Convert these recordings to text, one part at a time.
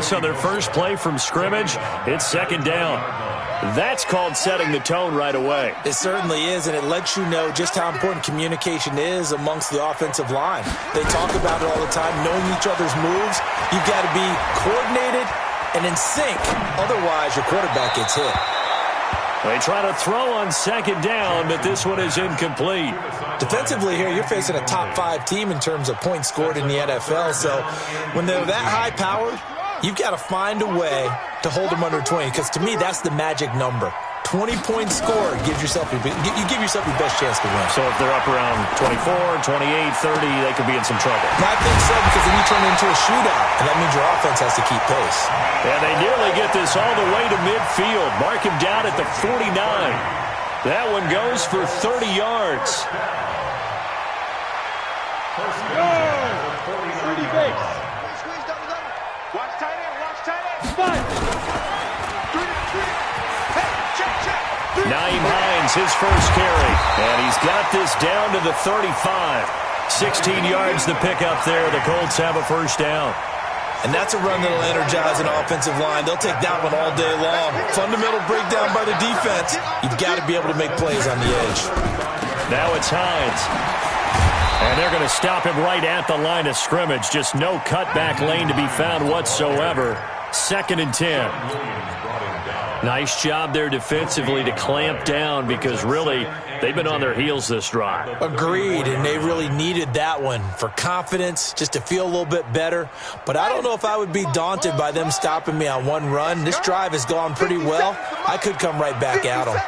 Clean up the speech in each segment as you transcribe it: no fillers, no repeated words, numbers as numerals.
pass on their first play from scrimmage. It's second down. That's called setting the tone right away. It certainly is, and it lets you know just how important communication is amongst the offensive line. They talk about it all the time, knowing each other's moves. You've got to be coordinated and in sync. Otherwise, your quarterback gets hit. They try to throw on second down, but this one is incomplete. Defensively here, you're facing a top-5 team in terms of points scored in the NFL. So when they're that high-powered, you've got to find a way to hold them under 20, because to me, that's the magic number. 20 points scored gives yourself you give yourself your best chance to win. So if they're up around 24, 28, 30, they could be in some trouble. I think so, because then you turn it into a shootout, and that means your offense has to keep pace. And they nearly get this all the way to midfield. Mark him down at the 49. That one goes for 30 yards. 30 base. Watch tight end, watch tight end. Spot. Nyheim Hines, his first carry. And he's got this down to the 35. 16 yards to pick up there. The Colts have a first down. And that's a run that'll energize an offensive line. They'll take that one all day long. Fundamental breakdown by the defense. You've got to be able to make plays on the edge. Now it's Hines. And they're going to stop him right at the line of scrimmage. Just no cutback lane to be found whatsoever. 2nd and 10. Nice job there defensively to clamp down, because really they've been on their heels this drive. Agreed, and they really needed that one for confidence, just to feel a little bit better. But I don't know if I would be daunted by them stopping me on one run. This drive has gone pretty well. I could come right back at them.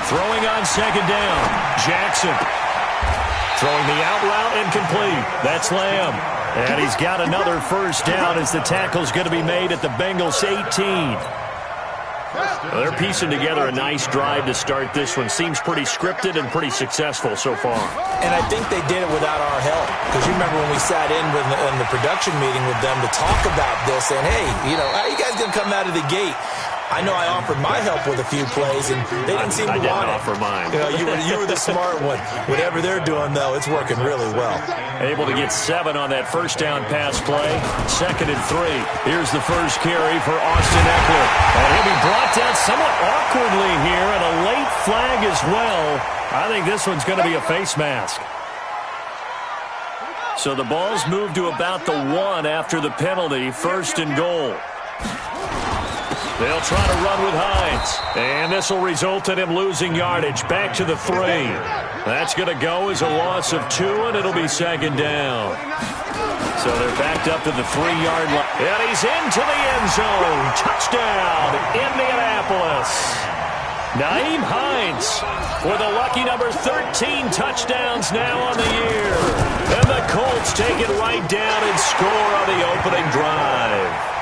Throwing on second down, Jackson. Throwing the out route incomplete. That's Lamb. And he's got another first down as the tackle's going to be made at the Bengals 18. Well, they're piecing together a nice drive to start this one. Seems pretty scripted and pretty successful so far. And I think they did it without our help. Because you remember when we sat in the production meeting with them to talk about this, and hey, how are you guys going to come out of the gate? I know I offered my help with a few plays, and they didn't seem to want it. I didn't offer mine. You were the smart one. Whatever they're doing, though, it's working really well. Able to get 7 on that first down pass play. 2nd and 3. Here's the first carry for Austin Eckler. And he'll be brought down somewhat awkwardly here, and a late flag as well. I think this one's going to be a face mask. So the ball's moved to about the 1 after the penalty. 1st and goal. They'll try to run with Hines. And this will result in him losing yardage. Back to the 3. That's going to go as a loss of 2, and it'll be 2nd down. So they're backed up to the 3-yard line. And he's into the end zone. Touchdown, Indianapolis. Nyheim Hines for the lucky number 13 touchdowns now on the year. And the Colts take it right down and score on the opening drive.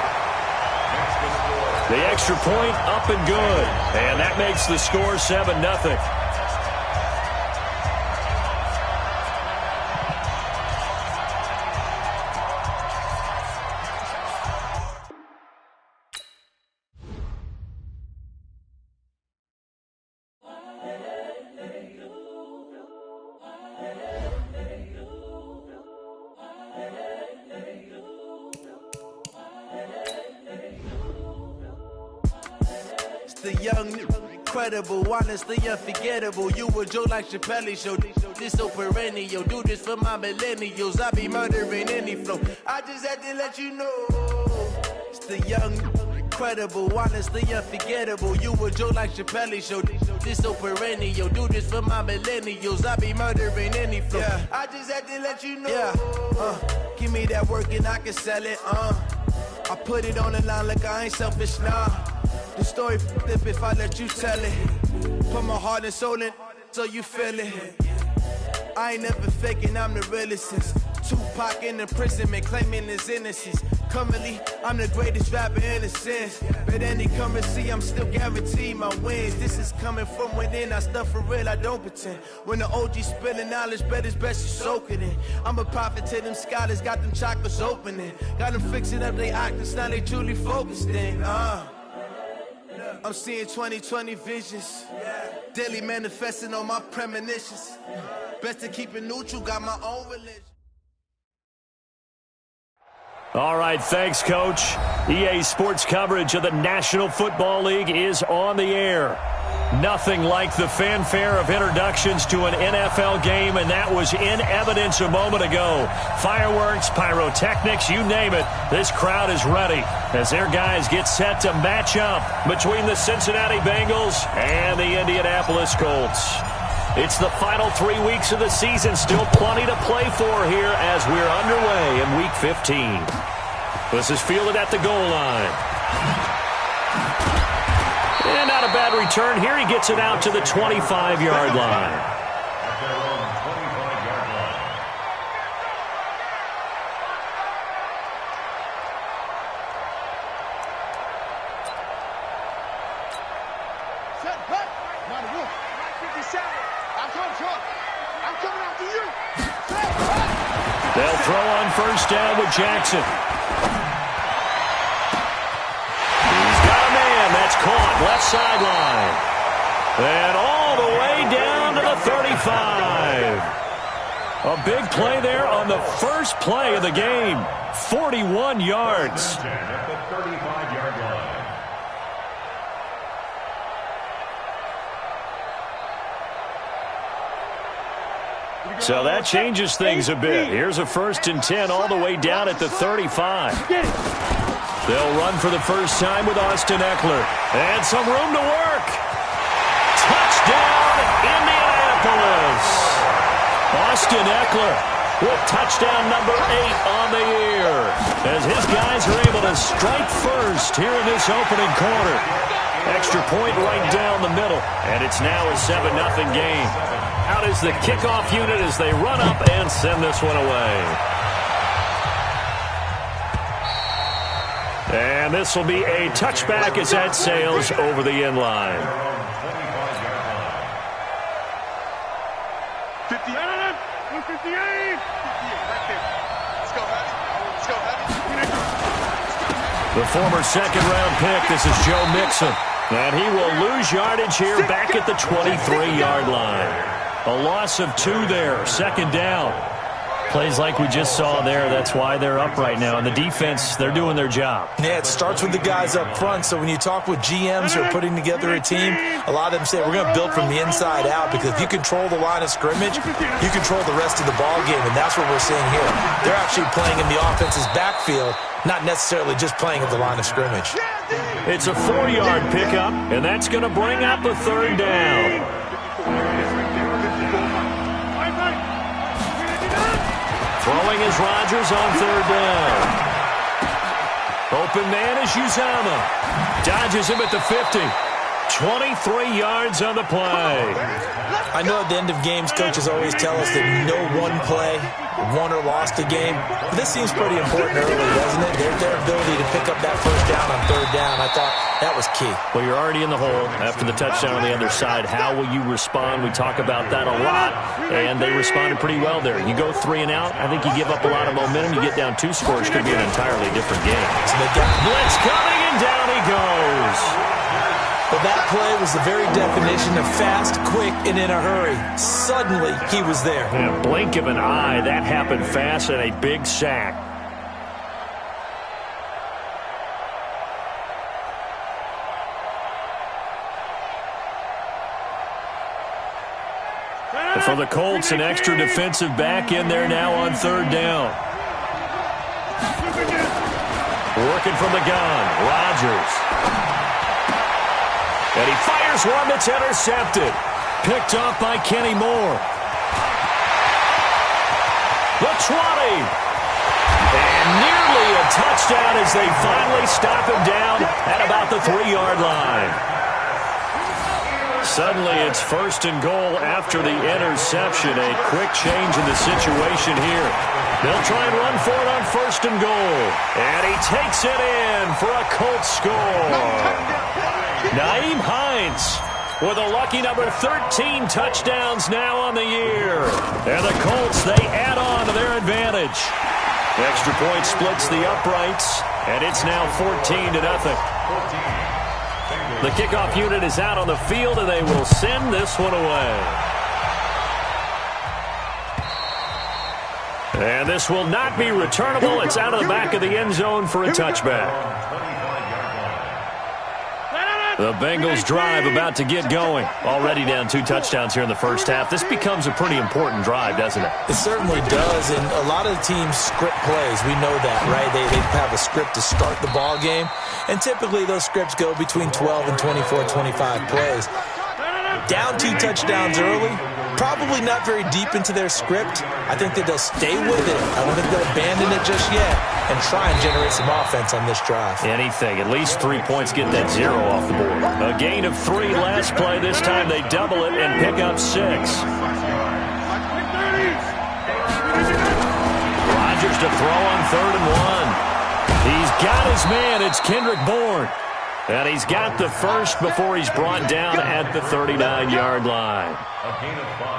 The extra point up and good. And that makes the score 7-0. The young, incredible, honestly unforgettable. You a Joe like Chappelle show. This so perennial. Do this for my millennials. I be murdering any flow. I just had to let you know. It's the young, incredible, honestly unforgettable. You a Joe like Chappelle show. This so perennial. Do this for my millennials. I be murdering any flow. Yeah. I just had to let you know. Yeah. Give me that work and I can sell it. I put it on the line like I ain't selfish, nah. The story flip if I let you tell it. Put my heart and soul in so you feel it. I ain't never faking, I'm the realest since Tupac in the imprisonment, claiming his innocence. Currently, I'm the greatest rapper in a sense. But any currency, I'm still guaranteed my wins. This is coming from within, I stuff for real, I don't pretend. When the OG spilling knowledge, bet it's best you soak it in. I'm a prophet to them scholars, got them chakras opening. Got them fixing up they octaves, now they truly focused in. I'm seeing 2020 visions. Daily manifesting on my premonitions. Best to keep it neutral, got my own religion. All right, thanks, Coach. EA Sports coverage of the National Football League is on the air. Nothing like the fanfare of introductions to an NFL game, and that was in evidence a moment ago. Fireworks, pyrotechnics, you name it. This crowd is ready as their guys get set to match up between the Cincinnati Bengals and the Indianapolis Colts. It's the final 3 weeks of the season, still plenty to play for here as we're underway in Week 15. This is fielded at the goal line. And not a bad return here. He gets it out to the 25-yard line. They'll throw on first down with Jackson. He's got a man. That's caught. Left sideline. And all the way down to the 35. A big play there on the first play of the game. 41 yards. So that changes things a bit. Here's a 1st and 10 all the way down at the 35. They'll run for the first time with Austin Eckler. And some room to work. Touchdown, Indianapolis. Austin Eckler with touchdown number 8 on the year. As his guys are able to strike first here in this opening quarter. Extra point right down the middle. And it's now a 7-0 game. Out is the kickoff unit as they run up and send this one away. And this will be a touchback as that sails over the end line. 58. The former second-round pick, this is Joe Mixon. And he will lose yardage here back at the 23-yard line. A loss of 2 there, second down. Plays like we just saw there, that's why they're up right now. And the defense, they're doing their job. Yeah, it starts with the guys up front. So when you talk with GMs who are putting together a team, a lot of them say we're going to build from the inside out because if you control the line of scrimmage, you control the rest of the ball game, and that's what we're seeing here. They're actually playing in the offense's backfield, not necessarily just playing at the line of scrimmage. It's a 4-yard pickup, and that's going to bring up a 3rd down. Throwing is Rodgers on 3rd down. Open man is Uzama. Dodges him at the 50. 23 yards on the play. I know at the end of games, coaches always tell us that no one play won or lost a game. But this seems pretty important early, doesn't it? Their ability to pick up that first down on 3rd down, I thought that was key. Well, you're already in the hole after the touchdown on the other side. How will you respond? We talk about that a lot, and they responded pretty well there. You go 3 and out, I think you give up a lot of momentum. You get down 2 scores, could be an entirely different game. So they got blitz coming, and down he goes. But that play was the very definition of fast, quick, and in a hurry. Suddenly, he was there. In a blink of an eye, that happened fast and a big sack. And for the Colts, an extra defensive back in there now on 3rd down. Working from the gun, Rodgers. And he fires one that's intercepted. Picked off by Kenny Moore. The 20. And nearly a touchdown as they finally stop him down at about the 3-yard line. Suddenly it's 1st and goal after the interception. A quick change in the situation here. They'll try and run for it on 1st and goal. And he takes it in for a Colts score. Nyheim Hines with a lucky number 13 touchdowns now on the year. And the Colts, they add on to their advantage. Extra point splits the uprights, and it's now 14-0. The kickoff unit is out on the field, and they will send this one away. And this will not be returnable. It's out of the back of the end zone for a touchback. The Bengals drive about to get going. Already down 2 touchdowns here in the first half. This becomes a pretty important drive, doesn't it? It certainly does, and a lot of the teams script plays. We know that, right? They have a script to start the ball game, and typically those scripts go between 12 and 24, 25 plays. Down 2 touchdowns early, probably not very deep into their script. I think that they'll stay with it. I don't think they'll abandon it just yet and try and generate some offense on this drive. Anything. At least 3 points, get that 0 off the board. A gain of 3 last play. This time they double it and pick up 6. Rodgers to throw on 3rd and 1. He's got his man. It's Kendrick Bourne. And he's got the first before he's brought down at the 39-yard line.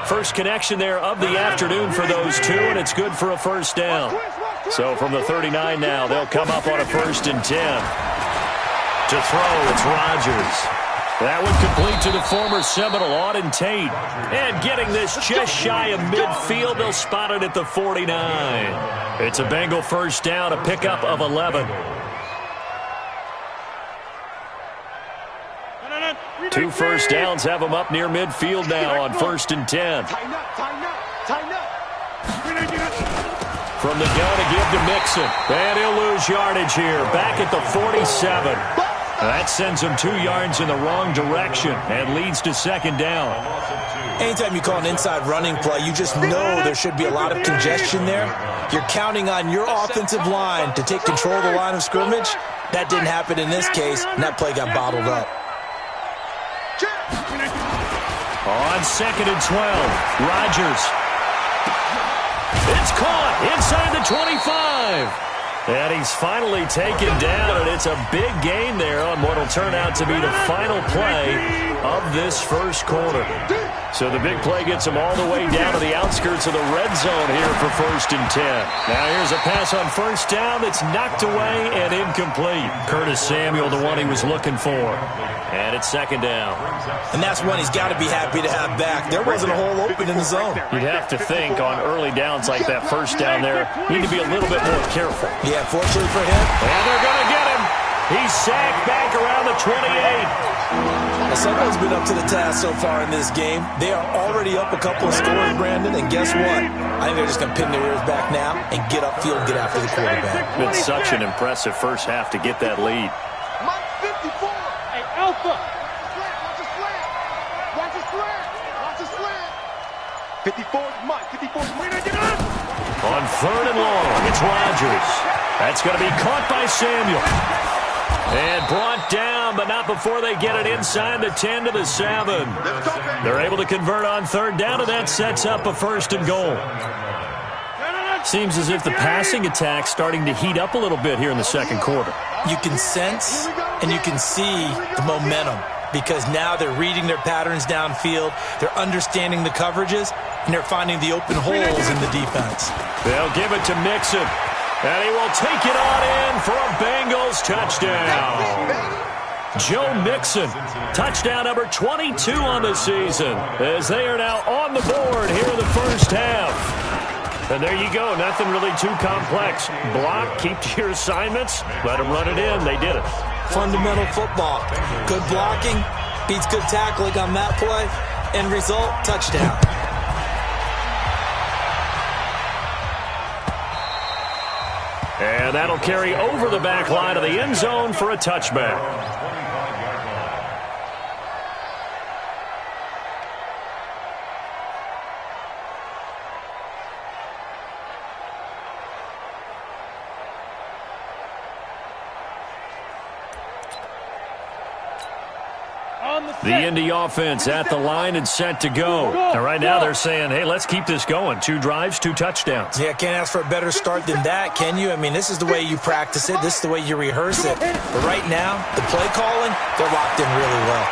First connection there of the afternoon for those two, and it's good for a first down. So from the 39 now, they'll come up on a 1st and 10. To throw, it's Rodgers. That one complete to the former Seminole, Auden Tate. And getting this just shy of midfield, they'll spot it at the 49. It's a Bengal first down, a pickup of 11. 2 first downs have them up near midfield now on 1st and 10. From the gun to give to Mixon. And he'll lose yardage here. Back at the 47. That sends him 2 yards in the wrong direction and leads to 2nd down. Anytime you call an inside running play, you just know there should be a lot of congestion there. You're counting on your offensive line to take control of the line of scrimmage. That didn't happen in this case, and that play got bottled up. On 2nd and 12, Rodgers. It's caught inside the 25. And he's finally taken down, and it's a big gain there on what will turn out to be the final play of this first quarter. So the big play gets him all the way down to the outskirts of the red zone here for 1st and 10. Now here's a pass on 1st down that's knocked away and incomplete. Curtis Samuel, the one he was looking for. And it's 2nd down. And that's one he's got to be happy to have back. There wasn't a hole open in the zone. You'd have to think on early downs like that 1st down there, need to be a little bit more careful. Yeah, fortunately for him. And they're going to get him. He's sacked back around the 28. Well, someone's been up to the task so far in this game. They are already up a couple of scores, Brandon, and guess what? I think they're just going to pin their ears back now and get upfield and get after the quarterback. Been such an impressive first half to get that lead. Mike 54. Hey, Alpha. Watch a slant. Watch a slant. Watch a slant. 54's Mike. 54's Mike. On 3rd and long, it's Rodgers. That's going to be caught by Samuel. And brought down, but not before they get it inside the 10 to the 7. They're able to convert on 3rd down, and that sets up a 1st and goal. Seems as if the passing attack's starting to heat up a little bit here in the 2nd quarter. You can sense and you can see the momentum because now they're reading their patterns downfield, they're understanding the coverages, and they're finding the open holes in the defense. They'll give it to Mixon, and he will take it on in for a Bengals touchdown. Joe Mixon, touchdown number 22 on the season, as they are now on the board here in the first half. And there you go, nothing really too complex. Block, keep to your assignments, let them run it in. They did it. Fundamental football. Good blocking, beats good tackling on that play, end result, touchdown. And that'll carry over the back line of the end zone for a touchback. The Indy offense at the line and set to go. And right now they're saying, hey, let's keep this going. 2 drives, 2 touchdowns. Yeah, can't ask for a better start than that, can you? I mean, this is the way you practice it. This is the way you rehearse it. But right now, the play calling, they're locked in really well.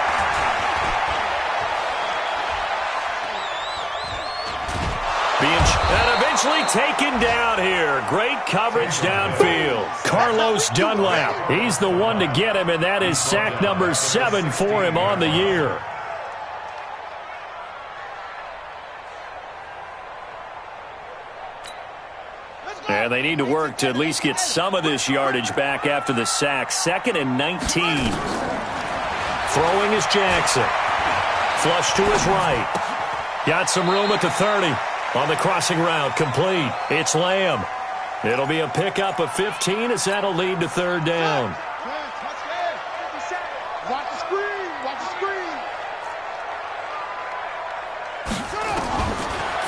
And eventually taken down here. Great coverage downfield. Carlos Dunlap. He's the one to get him, and that is sack number 7 for him on the year. And they need to work to at least get some of this yardage back after the sack. 2nd and 19. Throwing is Jackson. Flush to his right. Got some room at the 30. On the crossing route, complete. It's Lamb. It'll be a pickup of 15 as that'll lead to 3rd down. Watch the screen. Watch the screen.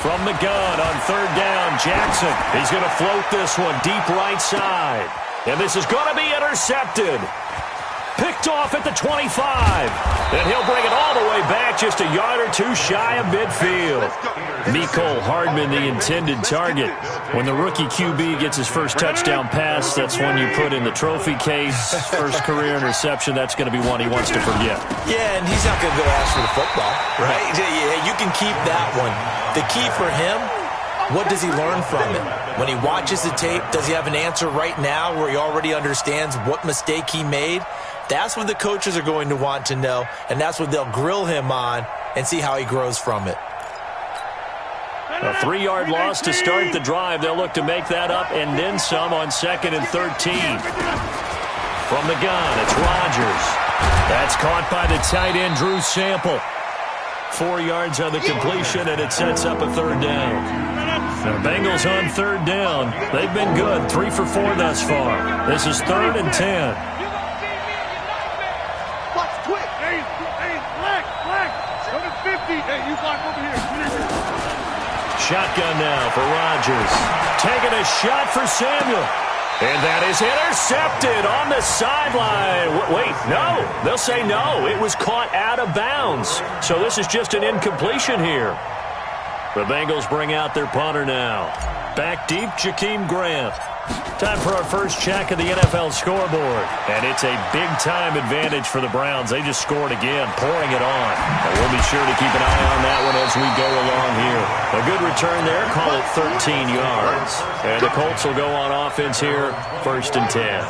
From the gun on 3rd down, Jackson. He's going to float this one deep right side. And this is going to be intercepted. Picked off at the 25. And he'll bring it all the way back just a yard or two shy of midfield. Mecole Hardman, the intended target. When the rookie QB gets his first touchdown pass, that's one you put in the trophy case. First career interception, that's going to be one he wants to forget. Yeah, and he's not going to go ask for the football, right? Yeah, you can keep that one. The key for him, what does he learn from it? When he watches the tape, does he have an answer right now where he already understands what mistake he made? That's what the coaches are going to want to know, and that's what they'll grill him on and see how he grows from it. A 3-yard loss to start the drive. They'll look to make that up and then some on 2nd and 13. From the gun, it's Rodgers. That's caught by the tight end, Drew Sample. 4 yards on the completion, and it sets up a 3rd down. The Bengals on 3rd down. They've been good, 3 for 4 thus far. This is 3rd and 10. Shotgun now for Rodgers. Taking a shot for Samuel. And that is intercepted on the sideline. Wait, no. They'll say no. It was caught out of bounds. So this is just an incompletion here. The Bengals bring out their punter now. Back deep, Jakeem Grant. Time for our first check of the NFL scoreboard. And it's a big-time advantage for the Browns. They just scored again, pouring it on. And we'll be sure to keep an eye on that one as we go along here. A good return there. Call it 13 yards. And the Colts will go on offense here, 1st and 10.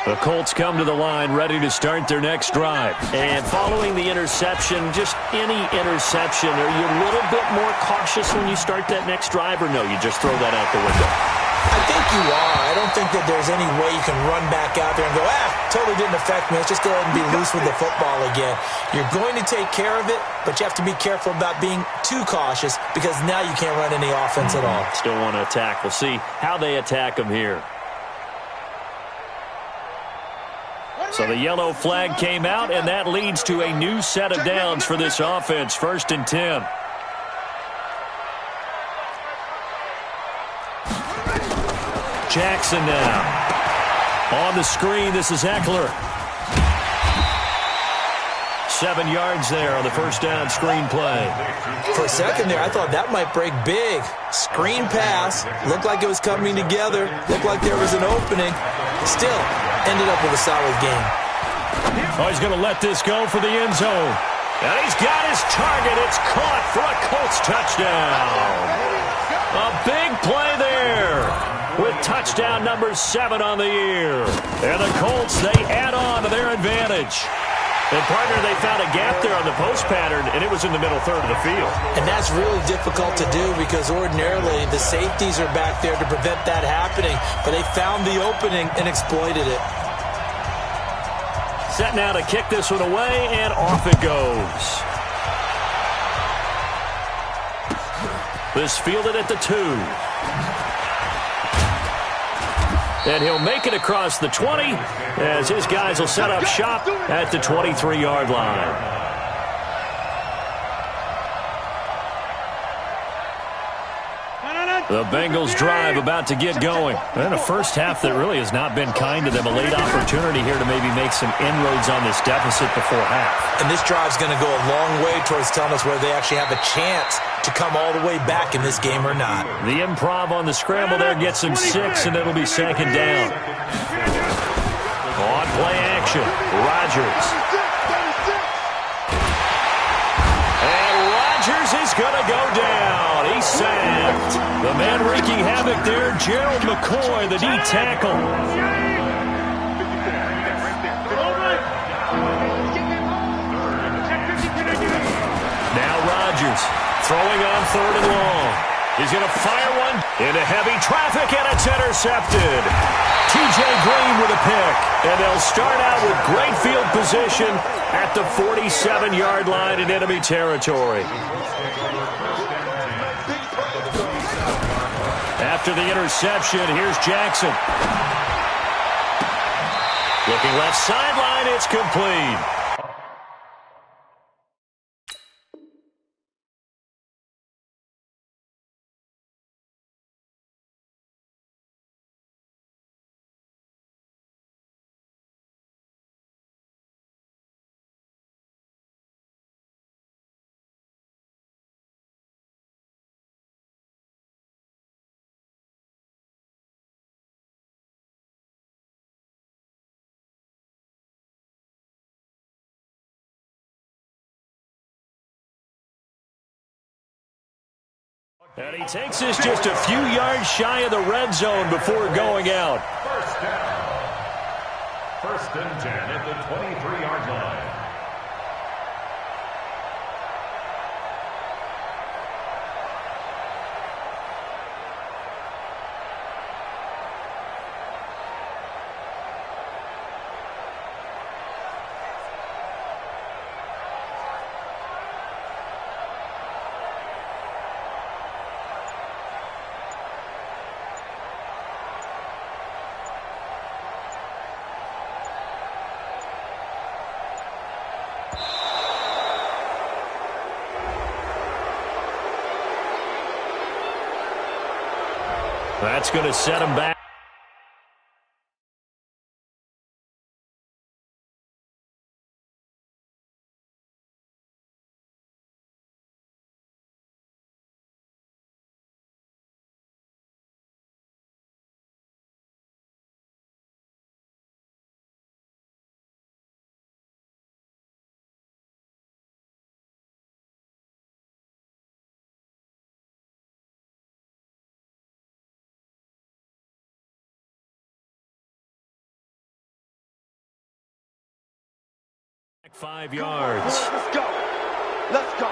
The Colts come to the line ready to start their next drive. And following the interception, just any interception, are you a little bit more cautious when you start that next drive, or no, you just throw that out the window? I think you are. I don't think that there's any way you can run back out there and go, totally didn't affect me. Let's just go ahead and be loose with the football again. You're going to take care of it, but you have to be careful about being too cautious because now you can't run any offense at all. Still want to attack. We'll see how they attack them here. So the yellow flag came out, and that leads to a new set of downs for this offense. 1st and 10. Jackson now. On the screen, this is Eckler. 7 yards there on the 1st down screen play. For a second there, I thought that might break big. Screen pass. Looked like it was coming together. Looked like there was an opening. Still, ended up with a solid game. Oh, he's going to let this go for the end zone. And he's got his target. It's caught for a Colts touchdown. A big play there with touchdown number 7 on the year. And the Colts, they add on to their advantage. And, partner, they found a gap there on the post pattern, and it was in the middle third of the field. And that's really difficult to do because ordinarily the safeties are back there to prevent that happening. But they found the opening and exploited it. Set now to kick this one away, and off it goes. This fielded at the 2. And he'll make it across the 20 as his guys will set up shop at the 23-yard line. The Bengals drive about to get going. And a first half that really has not been kind to them. A late opportunity here to maybe make some inroads on this deficit before half. And this drive's going to go a long way towards telling us whether they actually have a chance to come all the way back in this game or not. The improv on the scramble there gets him 6, and it'll be 2nd down. On play action, Rodgers. And Rodgers is going to go down. He's sacked. The man wreaking havoc there, Gerald McCoy, the D tackle. Now Rodgers throwing on 3rd and long. He's going to fire one into heavy traffic, and it's intercepted. T.J. Green with a pick, and they'll start out with great field position at the 47-yard line in enemy territory. After the interception, here's Jackson. Looking left sideline, it's complete. And he takes this just a few yards shy of the red zone before going out. First down. First and 10 at the 23-yard line. That's going to set him back. Back 5 yards. Let's go. Let's go.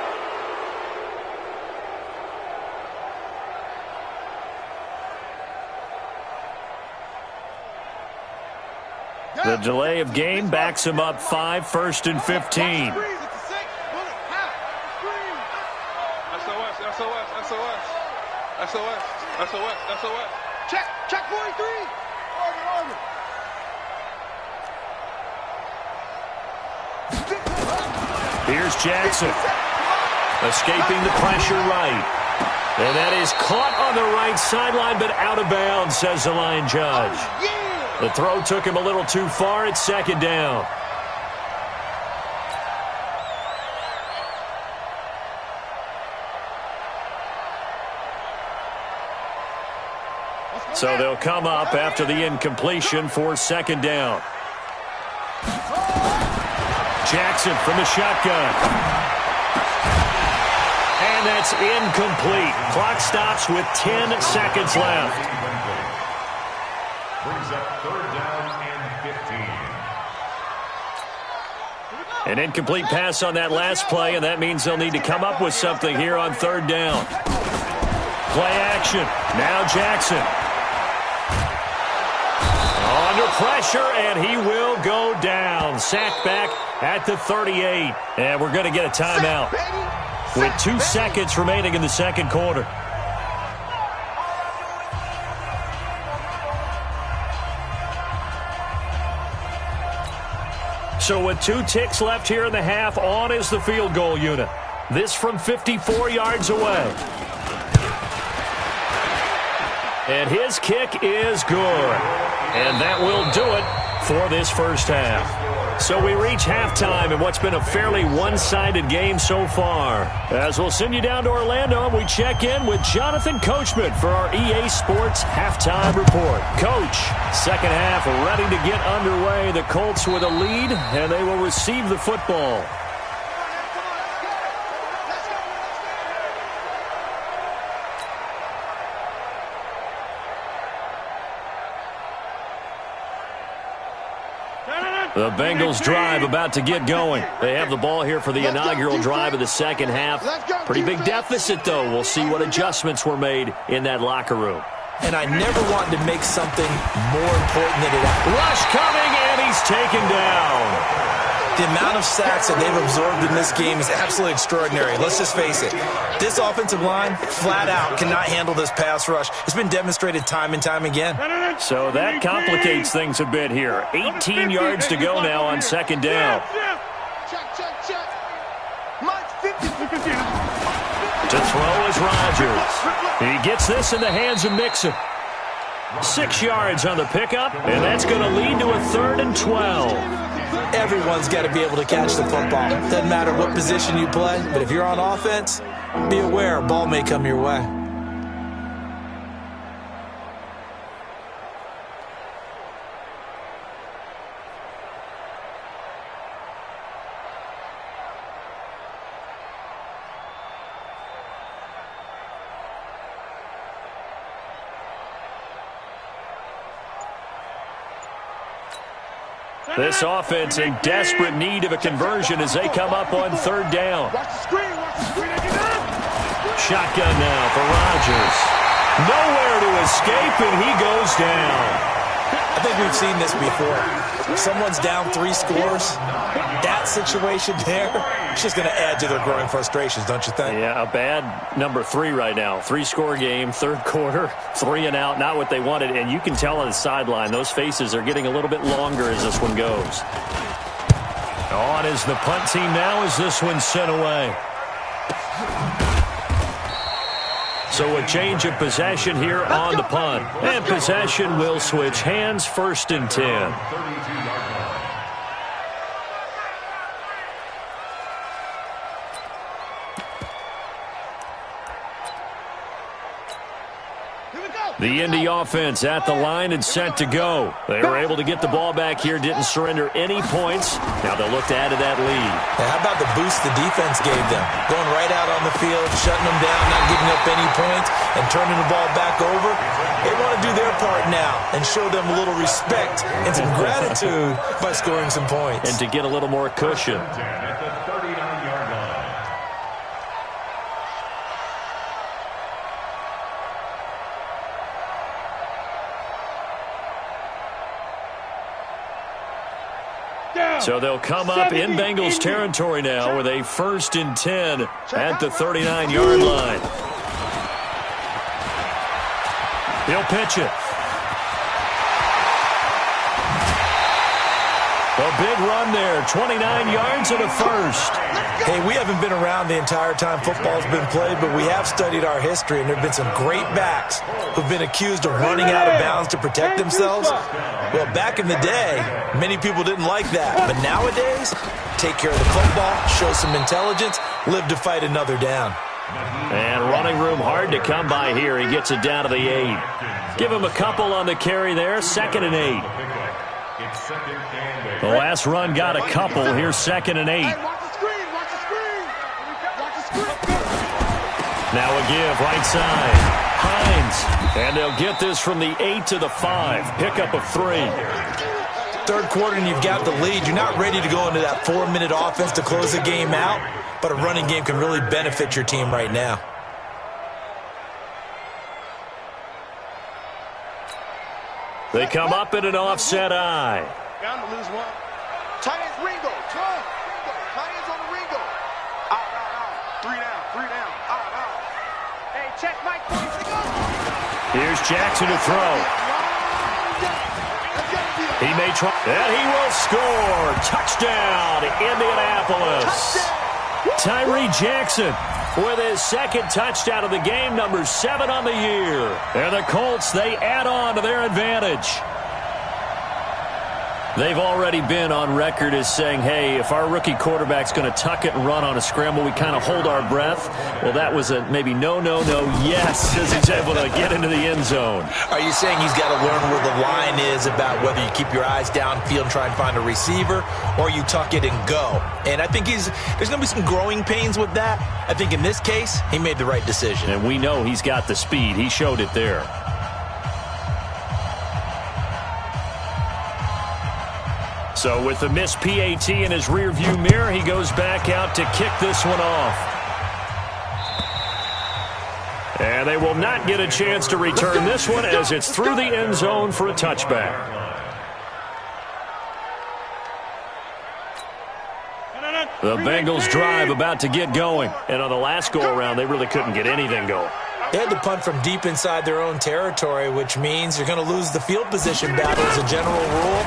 The delay of game backs him up 5, first and 15. SOS, SOS. Check 43. Order. Here's Jackson. Escaping the pressure right. And that is caught on the right sideline, but out of bounds, says the line judge. The throw took him a little too far. It's second down. So they'll come up after the incompletion for second down. Jackson from the shotgun. And that's incomplete. Clock stops with 10 seconds left. Brings up third down and 15. An incomplete pass on that last play, and that means they'll need to come up with something here on third down. Play action. Now Jackson. Under pressure, and he will go down. Sacked back at the 38. And we're going to get a timeout with 2 seconds remaining in the second quarter. So with 2 ticks left here in the half, on is the field goal unit. This from 54 yards away. And his kick is good. And that will do it for this first half. So we reach halftime in what's been a fairly one-sided game so far. As we'll send you down to Orlando, we check in with Jonathan Coachman for our EA Sports Halftime Report. Coach, second half ready to get underway. The Colts with a lead, and they will receive the football. The Bengals drive about to get going. They have the ball here for the inaugural drive of the second half. Pretty big deficit, though. We'll see what adjustments were made in that locker room. And I never wanted to make something more important than it is. Rush coming, and he's taken down. The amount of sacks that they've absorbed in this game is absolutely extraordinary. Let's just face it. This offensive line, flat out, cannot handle this pass rush. It's been demonstrated time and time again. So that complicates things a bit here. 18 yards to go now on second down. Check. Mike, 50. To throw is Rodgers. He gets this in the hands of Mixon. 6 yards on the pickup, and that's going to lead to a 3rd and 12. Everyone's got to be able to catch the football. Doesn't matter what position you play, but if you're on offense, be aware a ball may come your way. This offense in desperate need of a conversion as they come up on 3rd down. Watch the screen. Shotgun now for Rodgers. Nowhere to escape, and he goes down. I think we've seen this before. If someone's down 3 scores, that situation there, it's just going to add to their growing frustrations, don't you think? Yeah, a bad number 3 right now. 3-score game, 3rd quarter, 3 and out, not what they wanted. And you can tell on the sideline, those faces are getting a little bit longer as this one goes. On is the punt team now as this one's sent away. So a change of possession here on the punt. And possession will switch hands, 1st and 10. The Indy offense at the line and set to go. They were able to get the ball back here, didn't surrender any points. Now they'll look to add to that lead. How about the boost the defense gave them? Going right out on the field, shutting them down, not giving up any points, and turning the ball back over. They want to do their part now and show them a little respect and some gratitude by scoring some points. And to get a little more cushion. So they'll come up in Bengals territory now with a 1st and 10 at the 39-yard line. He'll pitch it. A big run there, 29 yards and a 1st. Hey, we haven't been around the entire time football's been played, but we have studied our history, and there have been some great backs who've been accused of running out of bounds to protect themselves. Well, back in the day, many people didn't like that. But nowadays, take care of the football, show some intelligence, live to fight another down. And running room hard to come by here. He gets it down to the 8. Give him a couple on the carry there, 2nd and 8. The last run got a couple. Here's 2nd and 8. Now a give, right side. Hines. And they'll get this from the 8 to the 5. Pickup of 3. 3rd quarter and you've got the lead. You're not ready to go into that 4-minute offense to close the game out, but a running game can really benefit your team right now. They come up in an offset eye. Bound to lose one. Tight ends, Ringo. Tight ends on the Ringo. Out. 3 down. Out. Hey, check Mike. Here's Jackson to throw. He may try, and he will score. Touchdown, Indianapolis. Tyree Jackson with his 2nd touchdown of the game, number 7 on the year. And the Colts, they add on to their advantage. They've already been on record as saying, hey, if our rookie quarterback's going to tuck it and run on a scramble, we kind of hold our breath. Well, that was a maybe no, yes, as he's able to get into the end zone. Are you saying he's got to learn where the line is about whether you keep your eyes downfield and try and find a receiver, or you tuck it and go? And I think there's going to be some growing pains with that. I think in this case, he made the right decision. And we know he's got the speed. He showed it there. So with the missed PAT in his rearview mirror, he goes back out to kick this one off. And they will not get a chance to return this one as it's through the end zone for a touchback. The Bengals drive about to get going. And on the last go-around, they really couldn't get anything going. They had to punt from deep inside their own territory, which means you're going to lose the field position battle as a general rule.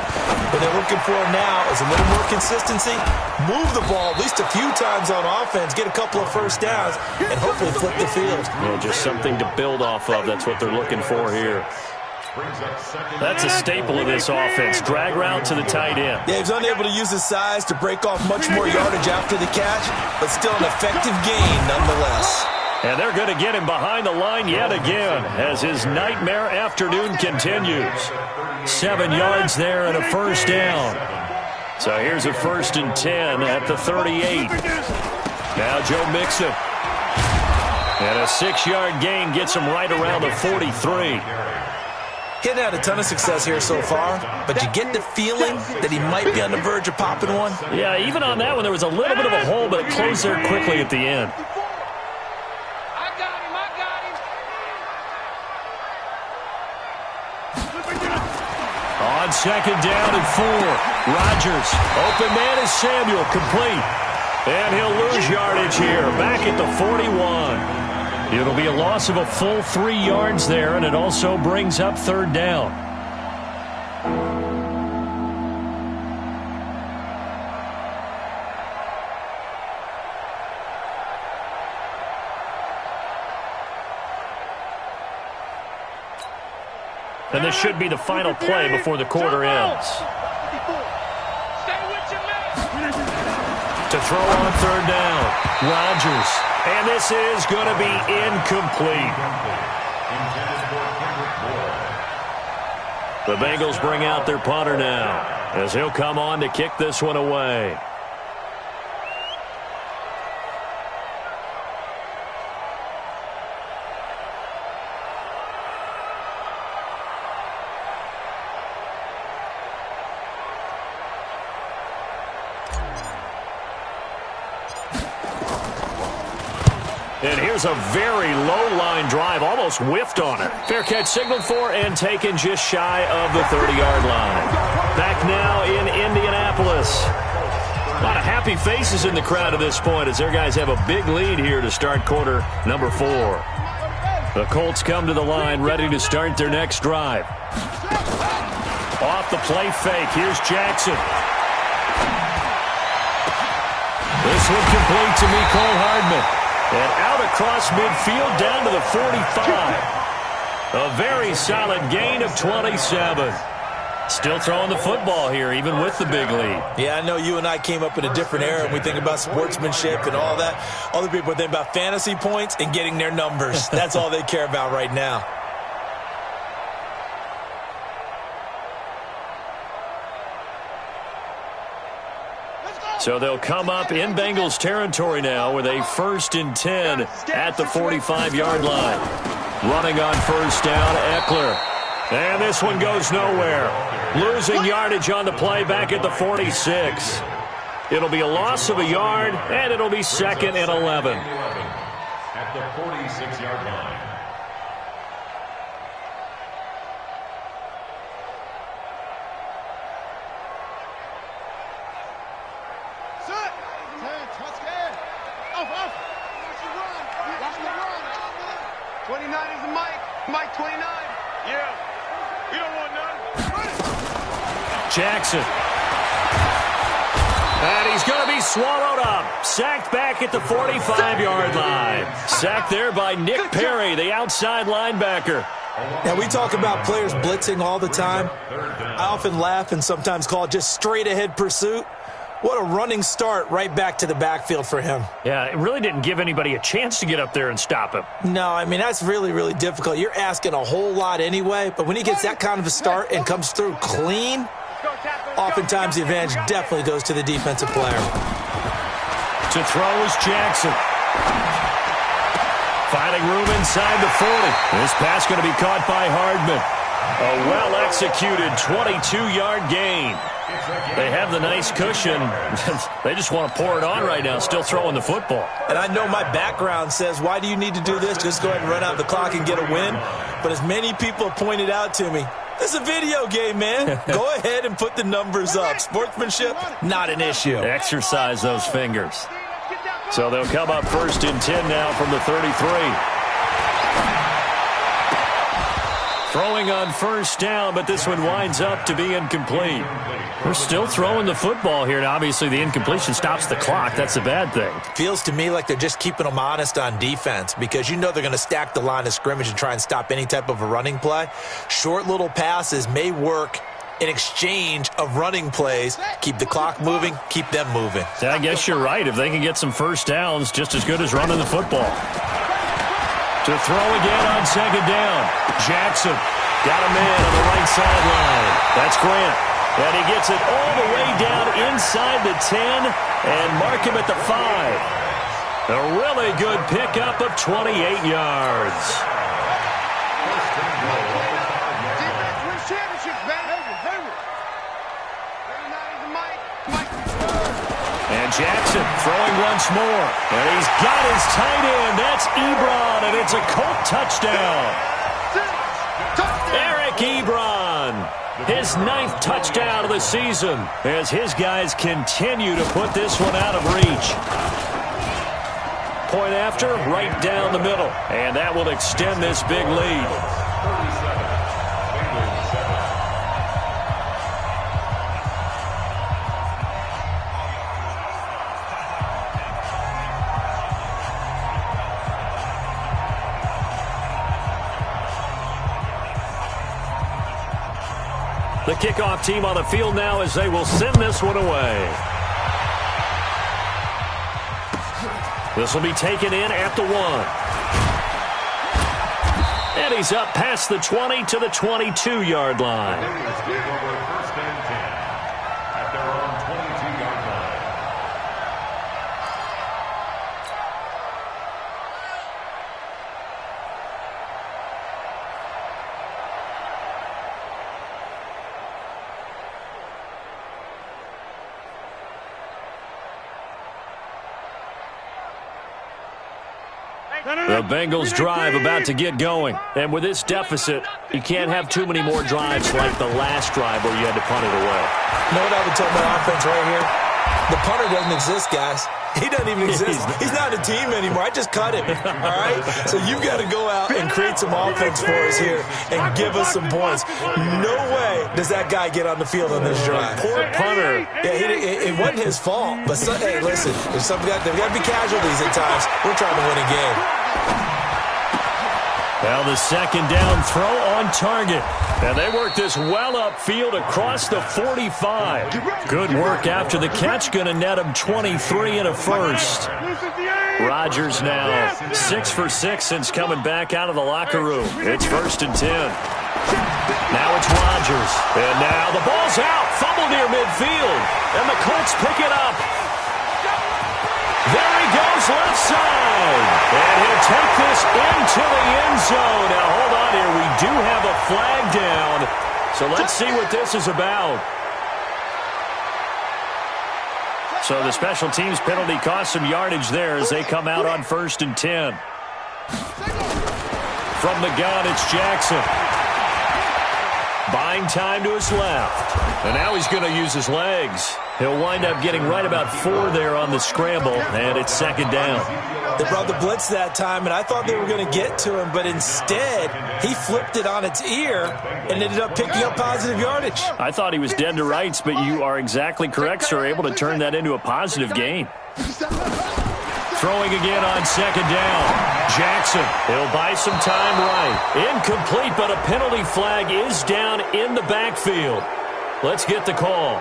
What they're looking for now is a little more consistency, move the ball at least a few times on offense, get a couple of first downs, and hopefully flip the field. Well, just something to build off of. That's what they're looking for here. That's a staple of this offense. Drag route to the tight end. Yeah, he's unable to use his size to break off much more yardage after the catch, but still an effective gain nonetheless. And they're going to get him behind the line yet again as his nightmare afternoon continues. 7 yards there and a first down. So here's a 1st and 10 at the 38. Now Joe Mixon. And a 6-yard gain gets him right around the 43. He hadn't had a ton of success here so far, but you get the feeling that he might be on the verge of popping one. Yeah, even on that one, there was a little bit of a hole, but it closed there quickly at the end. On 2nd down and 4, Rodgers. Open man is Samuel, complete. And he'll lose yardage here, back at the 41. It'll be a loss of a full 3 yards there, and it also brings up 3rd down. And this should be the final play before the quarter ends. To throw on 3rd down, Rodgers. And this is going to be incomplete. The Bengals bring out their punter now as he'll come on to kick this one away. And here's a very low-line drive, almost whiffed on it. Fair catch signaled for and taken just shy of the 30-yard line. Back now in Indianapolis. A lot of happy faces in the crowd at this point as their guys have a big lead here to start quarter number 4. The Colts come to the line ready to start their next drive. Off the play fake, here's Jackson. This one complete to Mecole Hardman. And out across midfield down to the 45. A very solid gain of 27. Still throwing the football here, even with the big lead. Yeah, I know you and I came up in a different era, and we think about sportsmanship and all that. Other people think about fantasy points and getting their numbers. That's all they care about right now. So they'll come up in Bengals territory now with a 1st and 10 at the 45-yard line. Running on 1st down, Eckler. And this one goes nowhere. Losing yardage on the play back at the 46. It'll be a loss of a yard, and it'll be 2nd and 11. At the 46-yard line. Jackson. And he's going to be swallowed up. Sacked back at the 45-yard line. Sacked there by Nick Perry, the outside linebacker. Now, we talk about players blitzing all the time. I often laugh and sometimes call it just straight-ahead pursuit. What a running start right back to the backfield for him. Yeah, it really didn't give anybody a chance to get up there and stop him. No, I mean, that's really, really difficult. You're asking a whole lot anyway, but when he gets that kind of a start and comes through clean, oftentimes the advantage definitely goes to the defensive player. To throw is Jackson. Finding room inside the 40. This pass going to be caught by Hardman. A well-executed 22-yard gain. They have the nice cushion. They just want to pour it on right now, still throwing the football. And I know my background says, why do you need to do this? Just go ahead and run out the clock and get a win. But as many people have pointed out to me, this is a video game, man. Go ahead and put the numbers up. Sportsmanship, not an issue. Exercise those fingers. So they'll come up 1st and 10 now from the 33. Throwing on 1st down, but this one winds up to be incomplete. We're still throwing the football here, and obviously the incompletion stops the clock. That's a bad thing. Feels to me like they're just keeping them honest on defense because you know they're going to stack the line of scrimmage and try and stop any type of a running play. Short little passes may work in exchange of running plays. Keep the clock moving, keep them moving. I guess you're right. If they can get some 1st downs, just as good as running the football. To throw again on 2nd down. Jackson got a man on the right sideline. That's Grant. And he gets it all the way down inside the 10 and mark him at the 5. A really good pickup of 28 yards. Defense wins championships, man. And Jackson throwing once more. And he's got his tight end. That's Ebron, and it's a Colt touchdown. Eric Ebron, his 9th touchdown of the season as his guys continue to put this one out of reach. Point after, right down the middle. And that will extend this big lead. The kickoff team on the field now as they will send this one away. This will be taken in at the 1. And he's up past the 20 to the 22-yard line. First and 10 at their own 22-yard line. The Bengals drive about to get going. And with this deficit, you can't have too many more drives like the last drive where you had to punt it away. You know what I would tell my offense right here? The punter doesn't exist, guys. He doesn't even exist. He's not a team anymore. I just cut him. All right? So you've got to go out and create some offense for us here and give us some points. No way does that guy get on the field on this drive. Poor punter. Yeah, it wasn't his fault. But, hey, listen, there's there got to be casualties at times. We're trying to win a game. Well, the 2nd down throw on target. And they work this well upfield across the 45. Good work after the catch. Going to net him 23 and a first. Rodgers now 6 for 6 since coming back out of the locker room. It's 1st and 10. Now it's Rodgers. And now the ball's out. Fumble near midfield. And the Colts pick it up. There he goes left side. And he'll take this into the end zone. Now, hold on here. We do have a flag down. So let's see what this is about. So the special teams penalty cost some yardage there as they come out on 1st and 10. From the gun, it's Jackson. Buying time to his left. And now he's going to use his legs. He'll wind up getting right about 4 there on the scramble, and it's 2nd down. They brought the blitz that time, and I thought they were going to get to him, but instead he flipped it on its ear and ended up picking up positive yardage. I thought he was dead to rights, but you are exactly correct, sir, able to turn that into a positive gain. Throwing again on 2nd down. Jackson, he'll buy some time right. Incomplete, but a penalty flag is down in the backfield. Let's get the call.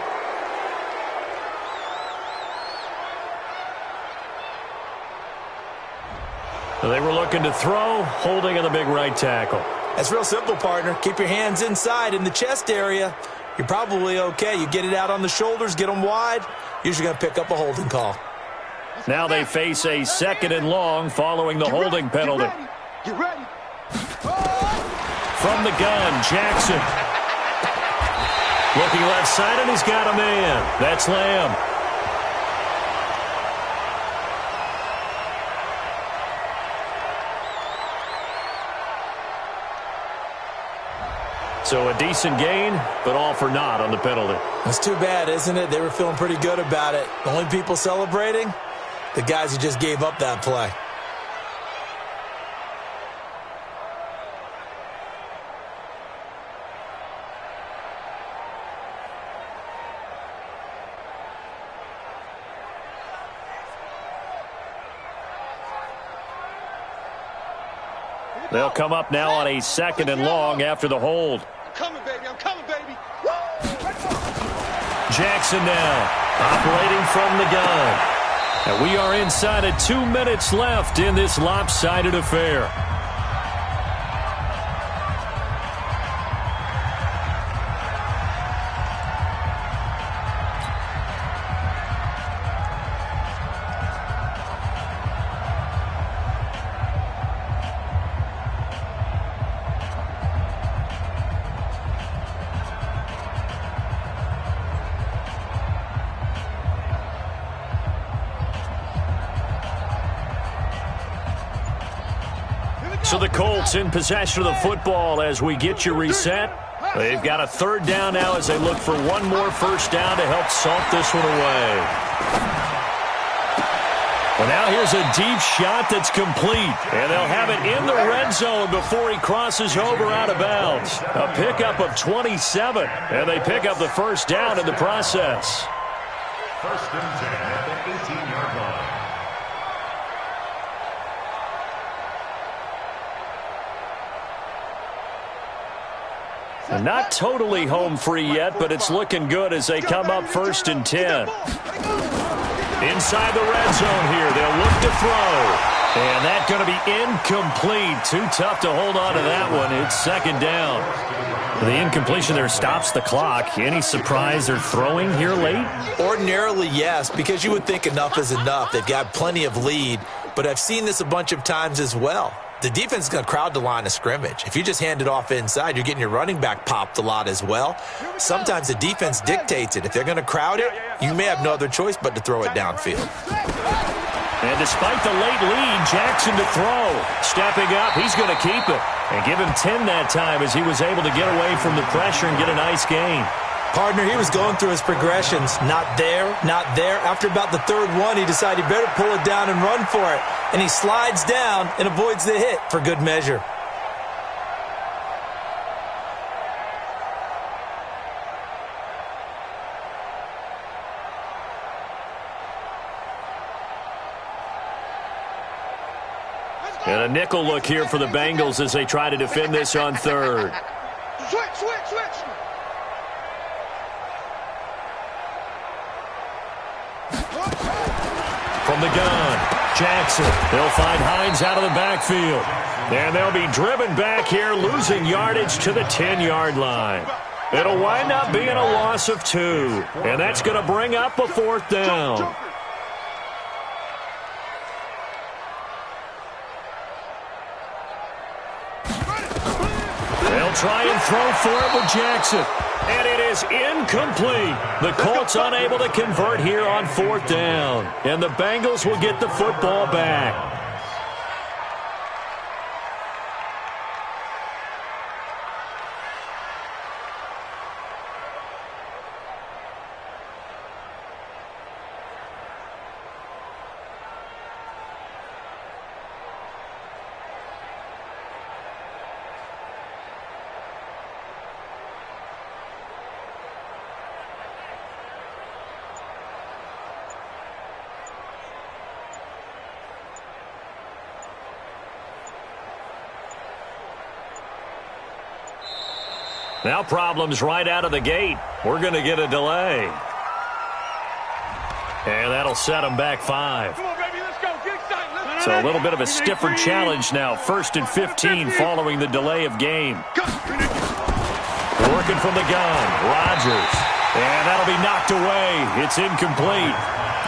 They were looking to throw, holding on the big right tackle. That's real simple, partner. Keep your hands inside in the chest area. You're probably okay. You get it out on the shoulders, get them wide. Usually going to pick up a holding call. Now they face a 2nd and long following the holding penalty. Get ready. from the gun, Jackson. Looking left side, and he's got a man. That's Lamb. So a decent gain, but all for naught on the penalty. That's too bad, isn't it? They were feeling pretty good about it. The only people celebrating? The guys who just gave up that play. They'll come up now on a 2nd and long after the hold. I'm coming, baby. I'm coming, baby. Jackson now operating from the gun. And we are inside of 2 minutes left in this lopsided affair. So the Colts in possession of the football as we get you reset. They've got a 3rd down now as they look for one more 1st down to help salt this one away. Well, now here's a deep shot that's complete. And they'll have it in the red zone before he crosses over out of bounds. A pickup of 27. And they pick up the 1st down in the process. 1st and 10 at the 18-yard line. Not totally home free yet, but it's looking good as they come up 1st and 10. Inside the red zone here, they'll look to throw. And that's going to be incomplete. Too tough to hold on to that one. It's 2nd down. The incompletion there stops the clock. Any surprise they're throwing here late? Ordinarily, yes, because you would think enough is enough. They've got plenty of lead, but I've seen this a bunch of times as well. The defense is going to crowd the line of scrimmage. If you just hand it off inside, you're getting your running back popped a lot as well. Sometimes the defense dictates it. If they're going to crowd it, you may have no other choice but to throw it downfield. And despite the late lead, Jackson to throw. Stepping up, he's going to keep it. And give him 10 that time as he was able to get away from the pressure and get a nice gain. Partner, he was going through his progressions. Not there, not there. After about the 3rd one, he decided he better pull it down and run for it. And he slides down and avoids the hit for good measure. And a nickel look here for the Bengals as they try to defend this on 3rd. Switch. From the gun, Jackson. They'll find Hines out of the backfield. And they'll be driven back here, losing yardage to the 10-yard line. It'll wind up being a loss of 2. And that's going to bring up a 4th down. They'll try and throw for it with Jackson. And it is incomplete. The Colts unable to convert here on 4th down. And the Bengals will get the football back. Now problems right out of the gate. We're going to get a delay. And that'll set them back 5. Come on, baby, let's go. Get excited. So a little bit of a stiffer challenge now. 1st and 15 following the delay of game. Working from the gun. Rodgers. And that'll be knocked away. It's incomplete.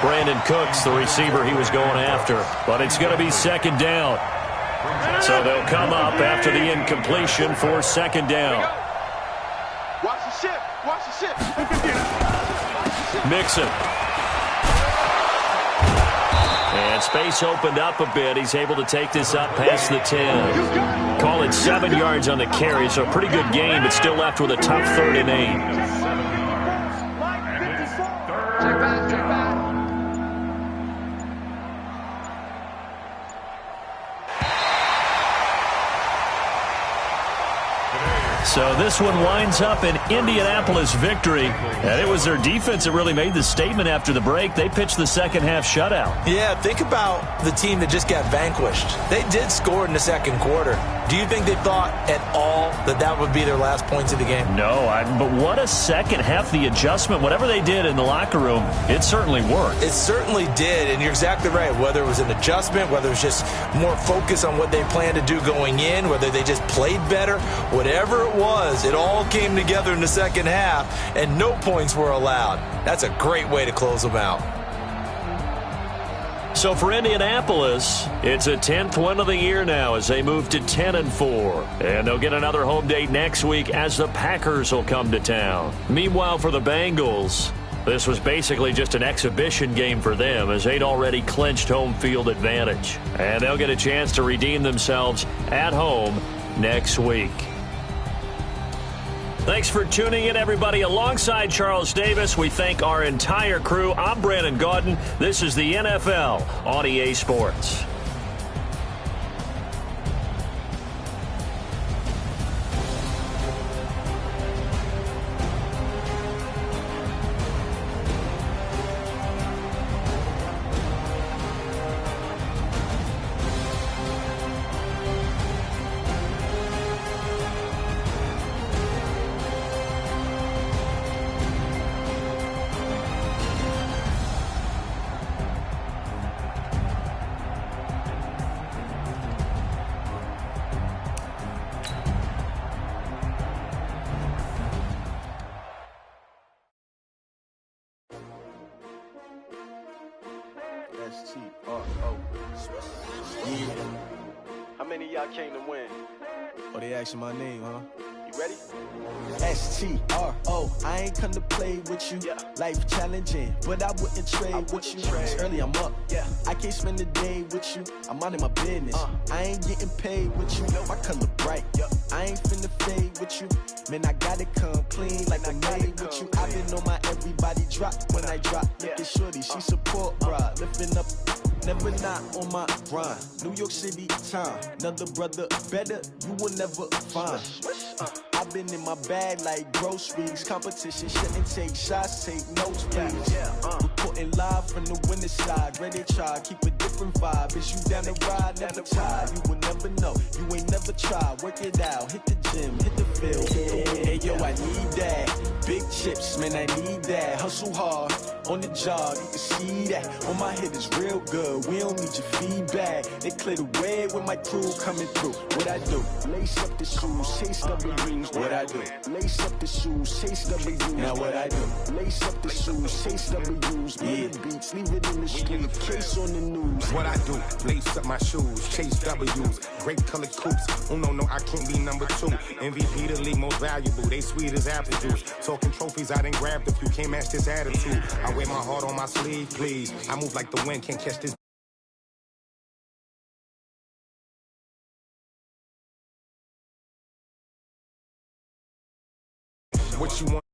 Brandon Cooks, the receiver he was going after. But it's going to be 2nd down. So they'll come up after the incompletion for second down. Watch the shift. Watch the shift. Mixon. And space opened up a bit. He's able to take this up past the 10. Call it 7 yards on the carry, so a pretty good game, but still left with a tough 3rd and 8. So this one winds up an Indianapolis victory. And it was their defense that really made the statement after the break. They pitched the second half shutout. Yeah, think about the team that just got vanquished. They did score in the second quarter. Do you think they thought at all that that would be their last points of the game? No, but what a second half. The adjustment, whatever they did in the locker room, it certainly worked. It certainly did, and you're exactly right. Whether it was an adjustment, whether it was just more focus on what they planned to do going in, whether they just played better, whatever it was, it all came together in the second half, and no points were allowed. That's a great way to close them out. So for Indianapolis, it's a 10th win of the year now as they move to 10-4. And they'll get another home date next week as the Packers will come to town. Meanwhile, for the Bengals, this was basically just an exhibition game for them as they'd already clinched home field advantage. And they'll get a chance to redeem themselves at home next week. Thanks for tuning in, everybody. Alongside Charles Davis, we thank our entire crew. I'm Brandon Gaudin. This is the NFL on EA Sports. S-T-R-O. Yeah. How many of y'all came to win? Oh, they asking my name, huh? You ready? S-T-R-O. I ain't come to play with you. Yeah. Life challenging, but I wouldn't trade with you. trade. It's early, I'm up. Yeah. I can't spend the day with you. I'm minding my business. I ain't getting paid with you. My color bright. Yep. I ain't finna fade with you. Man, I gotta come clean like I made with you. I've been on my everybody drop when I drop. Look at shorty, she support, bruh. Lifting up. Never not on my grind. New York City time. Another brother better, you will never find. I've been in my bag like groceries. Competition shouldn't take shots, take notes, please. Reporting live from the winning side. Ready to try, keep a different vibe. Is you down the ride, never tired. You will never know, you ain't never tried. Work it out, hit the gym, hit the field. Hey yo, I need that. Big chips, man, I need that. Hustle hard, on the job, you can see that. On my head is real good, we don't need your feedback. They clear the way with my crew coming through. What I do? Lace up the shoes, chase W's. What I do? Lace up the shoes, chase W's. Now what I do? Lace up the shoes, chase W's. Yeah, beats, leave it in the street, case on the news. What I do, lace up my shoes, chase W's, great colored coops. Oh no, I can't be number 2. MVP the league most valuable, they sweet as apple juice. Talking trophies, I done grabbed a few, can't match this attitude. I wear my heart on my sleeve, please. I move like the wind, can't catch this. What you want?